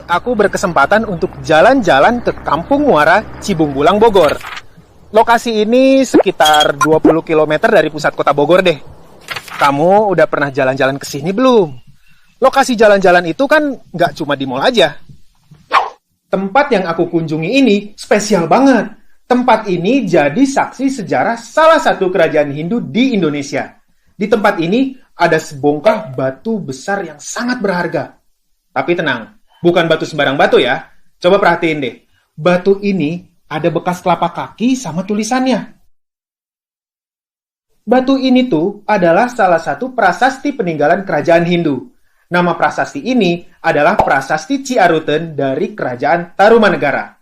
aku berkesempatan untuk jalan-jalan ke Kampung Muara, Cibungbulang, Bogor. Lokasi ini sekitar 20 km dari pusat kota Bogor deh. Kamu udah pernah jalan-jalan ke sini belum? Lokasi jalan-jalan itu kan nggak cuma di mall aja. Tempat yang aku kunjungi ini spesial banget. Tempat ini jadi saksi sejarah salah satu kerajaan Hindu di Indonesia. Di tempat ini ada sebongkah batu besar yang sangat berharga. Tapi tenang, bukan batu sembarang batu ya. Coba perhatiin deh. Batu ini ada bekas telapak kaki sama tulisannya. Batu ini tuh adalah salah satu prasasti peninggalan kerajaan Hindu. Nama prasasti ini adalah Prasasti Ciaruten dari Kerajaan Tarumanegara.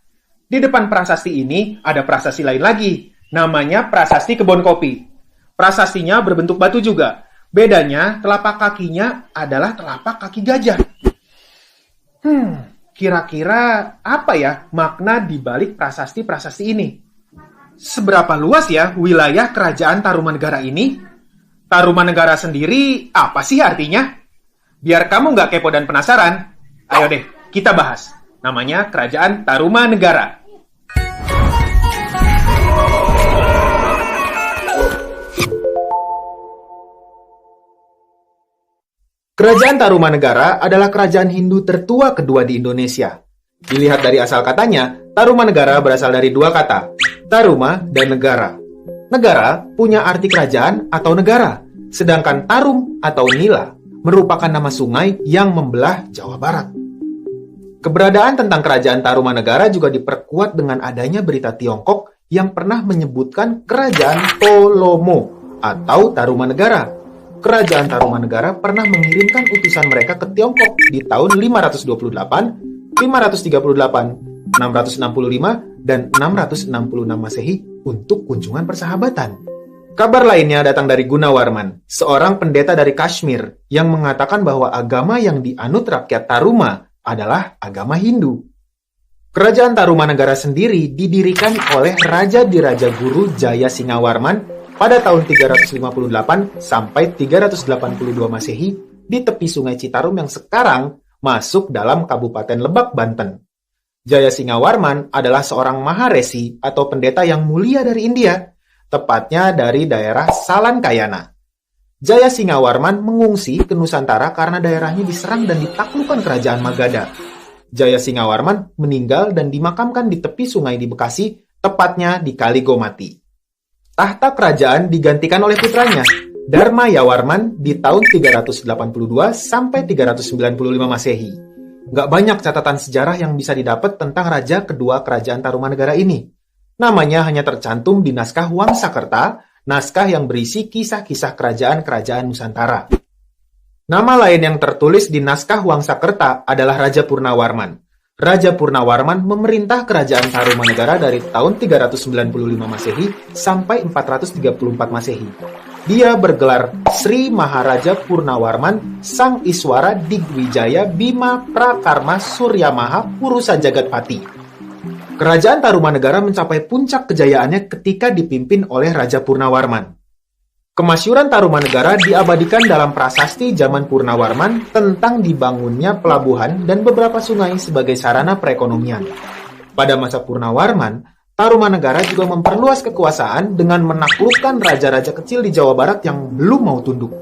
Di depan prasasti ini ada prasasti lain lagi, namanya Prasasti Kebon Kopi. Prasastinya berbentuk batu juga. Bedanya, telapak kakinya adalah telapak kaki gajah. Kira-kira apa ya makna di balik prasasti-prasasti ini? Seberapa luas ya wilayah Kerajaan Tarumanegara ini? Tarumanegara sendiri apa sih artinya? Biar kamu nggak kepo dan penasaran, ayo deh kita bahas. Namanya Kerajaan Tarumanegara. Kerajaan Tarumanegara adalah kerajaan Hindu tertua kedua di Indonesia. Dilihat dari asal katanya, Tarumanegara berasal dari dua kata, Taruma dan negara. Negara punya arti kerajaan atau negara, sedangkan Tarum atau Nila merupakan nama sungai yang membelah Jawa Barat. Keberadaan tentang kerajaan Tarumanegara juga diperkuat dengan adanya berita Tiongkok yang pernah menyebutkan kerajaan Tolomo atau Tarumanegara. Kerajaan Tarumanegara pernah mengirimkan utusan mereka ke Tiongkok di tahun 528, 538, 665, dan 666 Masehi untuk kunjungan persahabatan. Kabar lainnya datang dari Gunawarman, seorang pendeta dari Kashmir yang mengatakan bahwa agama yang dianut rakyat Taruma adalah agama Hindu. Kerajaan Tarumanegara sendiri didirikan oleh Raja Diraja Guru Jaya Singawarman pada tahun 358 sampai 382 Masehi di tepi Sungai Citarum yang sekarang masuk dalam Kabupaten Lebak, Banten. Jaya Singawarman adalah seorang maharesi atau pendeta yang mulia dari India, tepatnya dari daerah Salankayana. Jaya Singawarman mengungsi ke Nusantara karena daerahnya diserang dan ditaklukkan kerajaan Magadha. Jaya Singawarman meninggal dan dimakamkan di tepi sungai di Bekasi, tepatnya di Kali Gomati. Tahta kerajaan digantikan oleh putranya, Dharma Yawarman di tahun 382 sampai 395 Masehi. Nggak banyak catatan sejarah yang bisa didapat tentang raja kedua kerajaan Tarumanegara ini. Namanya hanya tercantum di naskah Wangsakerta, naskah yang berisi kisah-kisah kerajaan-kerajaan Nusantara. Nama lain yang tertulis di naskah Wangsakerta adalah Raja Purnawarman. Raja Purnawarman memerintah kerajaan Tarumanegara dari tahun 395 Masehi sampai 434 Masehi. Dia bergelar Sri Maharaja Purnawarman Sang Iswara Digwijaya Bima Prakarma Suryamaha Purusa Jagatpati. Kerajaan Tarumanegara mencapai puncak kejayaannya ketika dipimpin oleh Raja Purnawarman. Kemasyhuran Tarumanegara diabadikan dalam prasasti zaman Purnawarman tentang dibangunnya pelabuhan dan beberapa sungai sebagai sarana perekonomian. Pada masa Purnawarman, Tarumanegara juga memperluas kekuasaan dengan menaklukkan raja-raja kecil di Jawa Barat yang belum mau tunduk.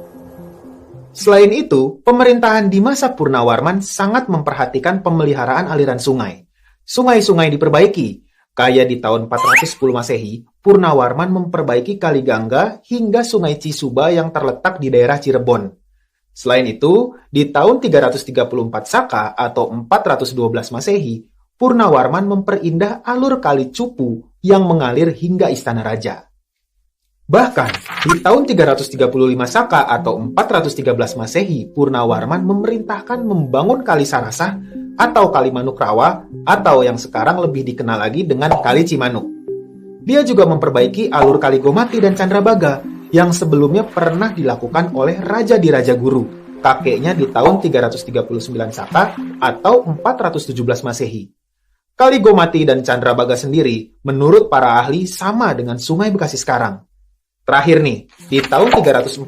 Selain itu, pemerintahan di masa Purnawarman sangat memperhatikan pemeliharaan aliran sungai. Sungai-sungai diperbaiki. Kayak di tahun 410 Masehi, Purnawarman memperbaiki Kali Gangga hingga Sungai Cisuba yang terletak di daerah Cirebon. Selain itu, di tahun 334 Saka atau 412 Masehi, Purnawarman memperindah alur Kali Cupu yang mengalir hingga Istana Raja. Bahkan, di tahun 335 Saka atau 413 Masehi, Purnawarman memerintahkan membangun Kali Sarasah atau Kali Manukrawa, atau yang sekarang lebih dikenal lagi dengan Kali Cimanuk. Dia juga memperbaiki alur Kali Gomati dan Candrabaga yang sebelumnya pernah dilakukan oleh Raja Diraja Guru, kakeknya di tahun 339 Saka atau 417 Masehi. Kali Gomati dan Candrabaga sendiri, menurut para ahli, sama dengan Sungai Bekasi sekarang. Terakhir nih, di tahun 341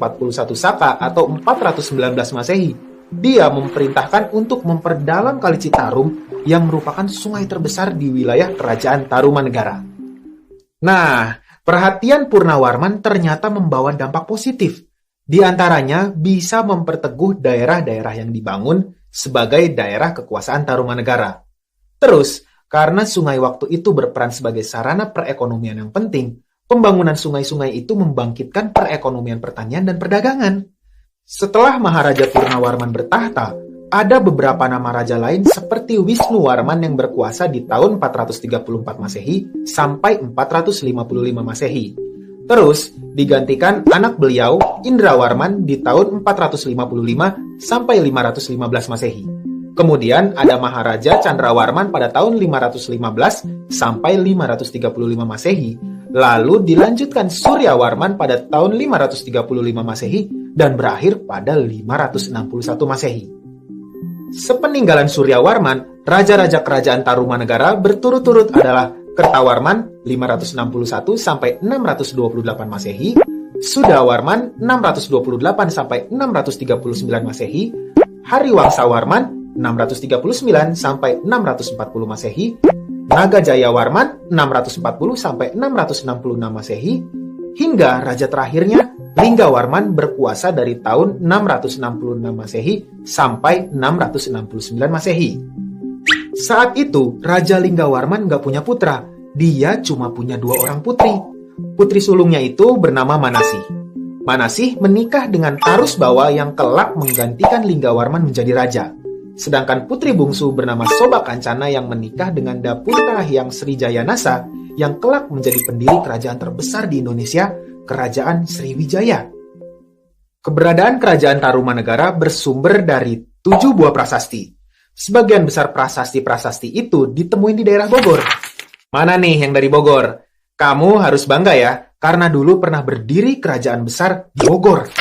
Saka atau 419 Masehi, Dia memerintahkan untuk memperdalam Kali Citarum yang merupakan sungai terbesar di wilayah Kerajaan Tarumanegara. Nah, perhatian Purnawarman ternyata membawa dampak positif. Di antaranya bisa memperteguh daerah-daerah yang dibangun sebagai daerah kekuasaan Tarumanegara. Terus, karena sungai waktu itu berperan sebagai sarana perekonomian yang penting, pembangunan sungai-sungai itu membangkitkan perekonomian pertanian dan perdagangan. Setelah Maharaja Purnawarman bertahta, ada beberapa nama raja lain seperti Wisnuwarman yang berkuasa di tahun 434 Masehi sampai 455 Masehi. Terus, digantikan anak beliau, Indrawarman, di tahun 455 sampai 515 Masehi. Kemudian ada Maharaja Candrawarman pada tahun 515 sampai 535 Masehi. Lalu dilanjutkan Suryawarman pada tahun 535 Masehi dan berakhir pada 561 Masehi. Sepeninggalan Suryawarman, raja-raja kerajaan Tarumanegara berturut-turut adalah Kertawarman 561 sampai 628 Masehi, Sudawarman 628 sampai 639 Masehi, Hariwangsawarman 639 sampai 640 Masehi, Nagajayawarman 640 sampai 666 Masehi, hingga raja terakhirnya Linggawarman berkuasa dari tahun 666 Masehi sampai 669 Masehi. Saat itu, Raja Linggawarman nggak punya putra. Dia cuma punya 2 orang putri. Putri sulungnya itu bernama Manasih. Manasih menikah dengan Tarusbawa yang kelak menggantikan Linggawarman menjadi raja. Sedangkan putri bungsu bernama Sobakancana yang menikah dengan Dapunta Hyang Srijayanasa yang kelak menjadi pendiri kerajaan terbesar di Indonesia, Kerajaan Sriwijaya. Keberadaan kerajaan Tarumanegara bersumber dari 7 buah prasasti. Sebagian besar prasasti-prasasti itu ditemuin di daerah Bogor. Mana nih yang dari Bogor? Kamu harus bangga ya, karena dulu pernah berdiri kerajaan besar di Bogor.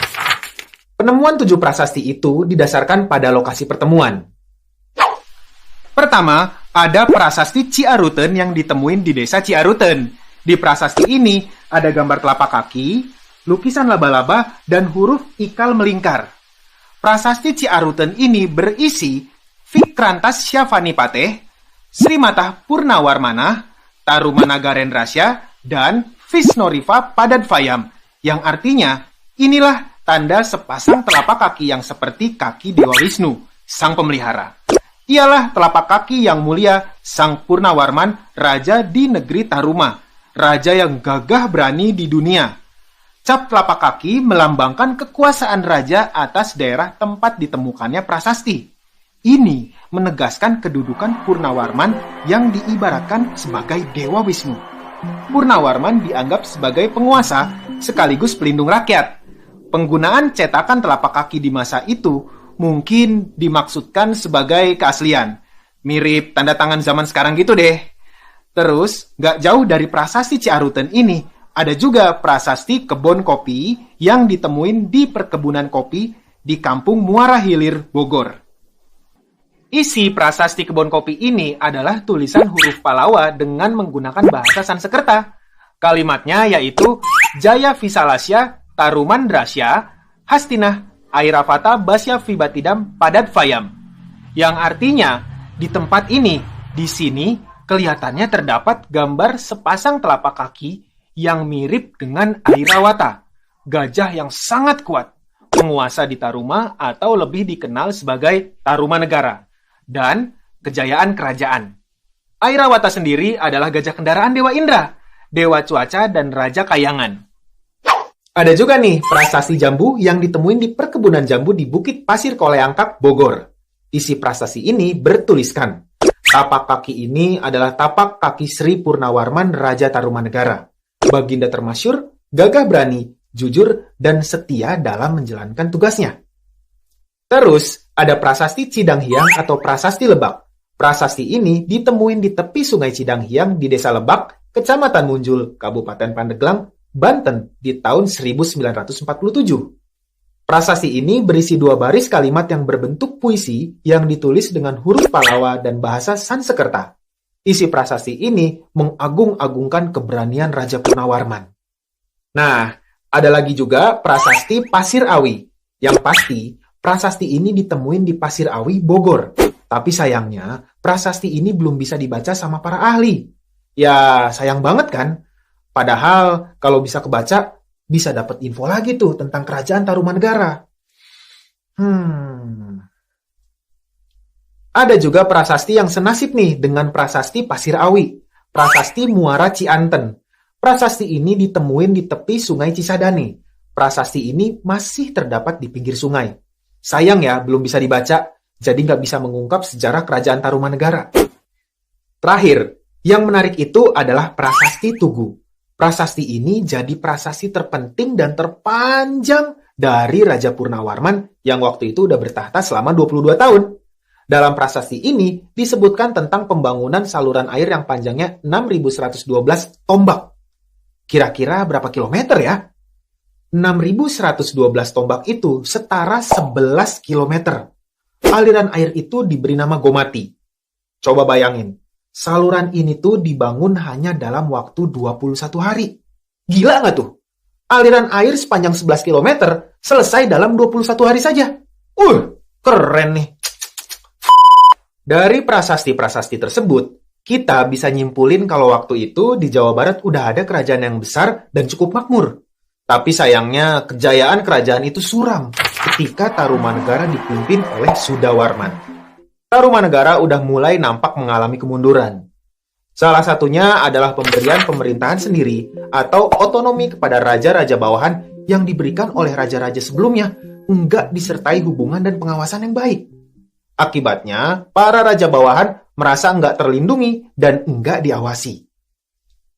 Penemuan 7 prasasti itu didasarkan pada lokasi pertemuan. Pertama, ada prasasti Ciaruten yang ditemuin di desa Ciaruten. Di prasasti ini ada gambar telapak kaki, lukisan laba-laba, dan huruf ikal melingkar. Prasasti Ciaruten ini berisi Vikrantas Syavanipateh, Srimatah Purnawarmana, Tarumanagarendrasya, dan Visnoriva Padadvayam, yang artinya inilah tanda sepasang telapak kaki yang seperti kaki Dewa Wisnu, sang pemelihara. Ialah telapak kaki yang mulia Sang Purnawarman, raja di negeri Taruma, raja yang gagah berani di dunia. Cap telapak kaki melambangkan kekuasaan raja atas daerah tempat ditemukannya prasasti. Ini menegaskan kedudukan Purnawarman yang diibaratkan sebagai Dewa Wisnu. Purnawarman dianggap sebagai penguasa sekaligus pelindung rakyat. Penggunaan cetakan telapak kaki di masa itu mungkin dimaksudkan sebagai keaslian. Mirip tanda tangan zaman sekarang gitu deh. Terus, gak jauh dari prasasti Ciaruten ini, ada juga prasasti kebun kopi yang ditemuin di perkebunan kopi di kampung Muara Hilir, Bogor. Isi prasasti kebun kopi ini adalah tulisan huruf Palawa dengan menggunakan bahasa Sanskerta. Kalimatnya yaitu Jaya Visalasya Tarumandrasya Hastinah Airavata Basya Vibatidam Padadvayam, yang artinya di tempat ini, di sini kelihatannya terdapat gambar sepasang telapak kaki yang mirip dengan Airavata, gajah yang sangat kuat, penguasa di Taruma atau lebih dikenal sebagai Tarumanegara, dan kejayaan kerajaan. Airavata sendiri adalah gajah kendaraan Dewa Indra, Dewa Cuaca, dan Raja Kayangan. Ada juga nih prasasti jambu yang ditemuin di perkebunan jambu di Bukit Pasir Koleangkap, Bogor. Isi prasasti ini bertuliskan, tapak kaki ini adalah tapak kaki Sri Purnawarman, Raja Tarumanegara. Baginda termasyur, gagah berani, jujur, dan setia dalam menjalankan tugasnya. Terus, ada prasasti Cidanghyang atau prasasti Lebak. Prasasti ini ditemuin di tepi sungai Cidanghyang di Desa Lebak, Kecamatan Munjul, Kabupaten Pandeglang, Banten di tahun 1947. Prasasti ini berisi 2 baris kalimat yang berbentuk puisi yang ditulis dengan huruf Palawa dan bahasa Sanskerta. Isi prasasti ini mengagung-agungkan keberanian Raja Purnawarman. Nah, ada lagi juga prasasti Pasir Awi. Yang pasti, Prasasti ini ditemuin di Pasir Awi, Bogor. Tapi sayangnya, prasasti ini belum bisa dibaca sama para ahli. Ya, sayang banget kan? Padahal, kalau bisa kebaca, bisa dapat info lagi tuh tentang kerajaan Tarumanegara. Ada juga prasasti yang senasib nih dengan prasasti Pasir Awi. Prasasti Muara Cianten. Prasasti ini ditemuin di tepi Sungai Cisadane. Prasasti ini masih terdapat di pinggir sungai. Sayang ya, belum bisa dibaca, jadi nggak bisa mengungkap sejarah kerajaan Tarumanegara. Terakhir, yang menarik itu adalah prasasti Tugu. Prasasti ini jadi prasasti terpenting dan terpanjang dari Raja Purnawarman yang waktu itu udah bertahta selama 22 tahun. Dalam prasasti ini disebutkan tentang pembangunan saluran air yang panjangnya 6.112 tombak. Kira-kira berapa kilometer ya? 6.112 tombak itu setara 11 kilometer. Aliran air itu diberi nama Gomati. Coba bayangin, saluran ini tuh dibangun hanya dalam waktu 21 hari. Gila nggak tuh? Aliran air sepanjang 11 kilometer selesai dalam 21 hari saja. Keren nih. Dari prasasti-prasasti tersebut, kita bisa nyimpulin kalau waktu itu di Jawa Barat udah ada kerajaan yang besar dan cukup makmur. Tapi sayangnya kejayaan kerajaan itu suram ketika Tarumanegara dipimpin oleh Sudawarman. Tarumanegara udah mulai nampak mengalami kemunduran. Salah satunya adalah pemberian pemerintahan sendiri atau otonomi kepada raja-raja bawahan yang diberikan oleh raja-raja sebelumnya, enggak disertai hubungan dan pengawasan yang baik. Akibatnya, para raja bawahan merasa enggak terlindungi dan enggak diawasi.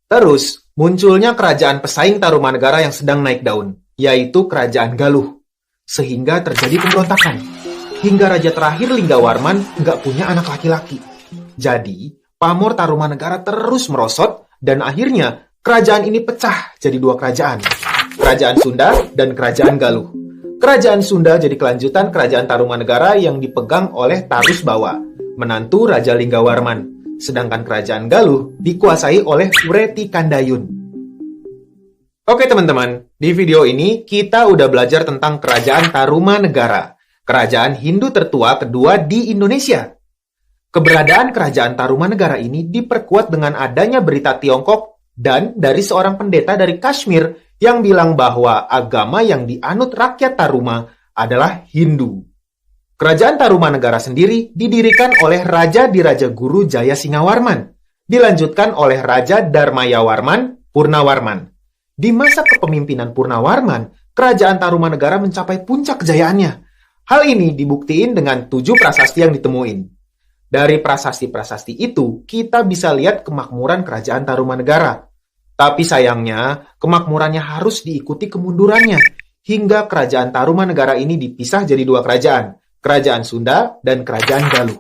Terus, munculnya kerajaan pesaing Tarumanegara yang sedang naik daun, yaitu Kerajaan Galuh. Sehingga terjadi pemberontakan. Hingga raja terakhir Linggawarman nggak punya anak laki-laki. Jadi, pamor Tarumanegara terus merosot, dan akhirnya kerajaan ini pecah jadi dua kerajaan. Kerajaan Sunda dan Kerajaan Galuh. Kerajaan Sunda jadi kelanjutan Kerajaan Tarumanegara yang dipegang oleh Tarusbawa, menantu Raja Linggawarman. Sedangkan Kerajaan Galuh dikuasai oleh Ureti Kandayun. Oke teman-teman, di video ini kita udah belajar tentang Kerajaan Tarumanegara, kerajaan Hindu tertua kedua di Indonesia. Keberadaan Kerajaan Tarumanegara ini diperkuat dengan adanya berita Tiongkok dan dari seorang pendeta dari Kashmir yang bilang bahwa agama yang dianut rakyat Taruma adalah Hindu. Kerajaan Tarumanegara sendiri didirikan oleh Raja Diraja Guru Jaya Singawarman, dilanjutkan oleh Raja Dharmayawarman Purnawarman. Di masa kepemimpinan Purnawarman, Kerajaan Tarumanegara mencapai puncak kejayaannya. Hal ini dibuktiin dengan 7 prasasti yang ditemuin. Dari prasasti-prasasti itu, kita bisa lihat kemakmuran Kerajaan Tarumanegara. Tapi sayangnya, kemakmurannya harus diikuti kemundurannya, hingga Kerajaan Tarumanegara ini dipisah jadi dua kerajaan. Kerajaan Sunda dan Kerajaan Galuh.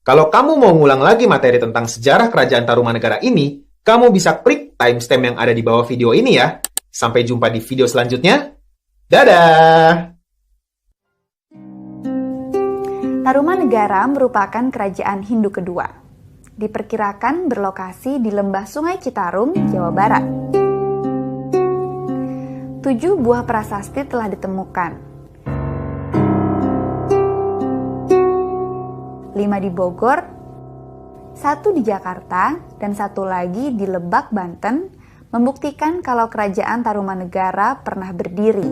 Kalau kamu mau ngulang lagi materi tentang sejarah Kerajaan Tarumanegara ini, kamu bisa klik timestamp yang ada di bawah video ini ya. Sampai jumpa di video selanjutnya. Dadah! Tarumanegara merupakan kerajaan Hindu kedua. Diperkirakan berlokasi di lembah Sungai Citarum, Jawa Barat. 7 buah prasasti telah ditemukan. 5 di Bogor, 1 di Jakarta, dan 1 lagi di Lebak, Banten, membuktikan kalau kerajaan Tarumanegara pernah berdiri.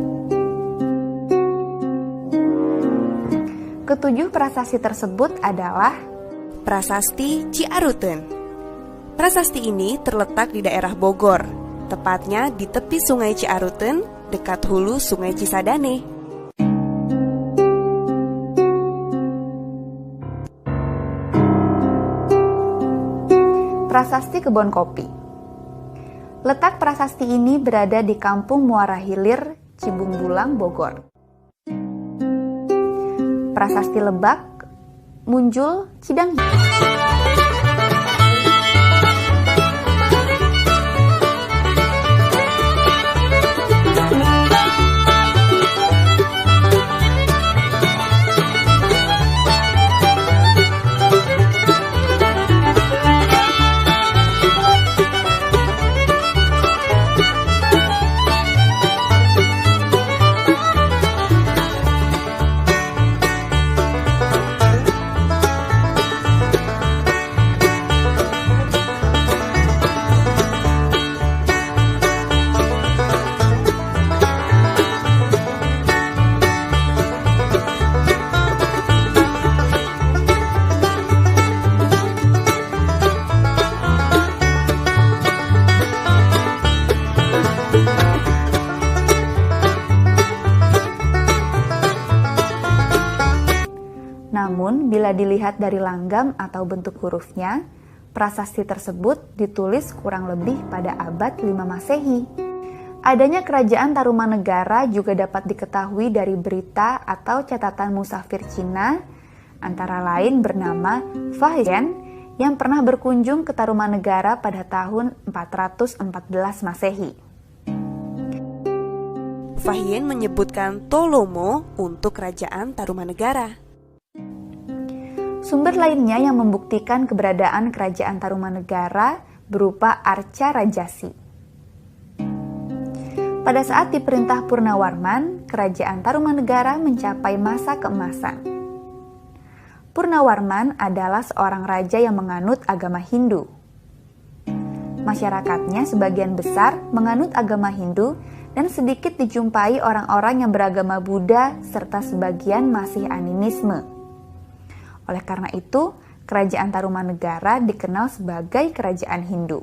Ketujuh prasasti tersebut adalah Prasasti Ciaruten. Prasasti ini terletak di daerah Bogor, tepatnya di tepi Sungai Ciaruten, dekat hulu Sungai Cisadane. Prasasti Kebon Kopi. Letak prasasti ini berada di Kampung Muara Hilir, Cibungbulang, Bogor. Prasasti Lebak, Munjul, Cidanghi. Namun, bila dilihat dari langgam atau bentuk hurufnya, prasasti tersebut ditulis kurang lebih pada abad 5 Masehi. Adanya kerajaan Tarumanegara juga dapat diketahui dari berita atau catatan musafir Cina, antara lain bernama Fahian yang pernah berkunjung ke Tarumanegara pada tahun 414 Masehi. Fahian menyebutkan Tolomo untuk kerajaan Tarumanegara. Sumber lainnya yang membuktikan keberadaan kerajaan Tarumanegara berupa Arca Rajasi. Pada saat diperintah Purnawarman, kerajaan Tarumanegara mencapai masa keemasan. Purnawarman adalah seorang raja yang menganut agama Hindu. Masyarakatnya sebagian besar menganut agama Hindu dan sedikit dijumpai orang-orang yang beragama Buddha serta sebagian masih animisme. Oleh karena itu, kerajaan Tarumanegara dikenal sebagai kerajaan Hindu.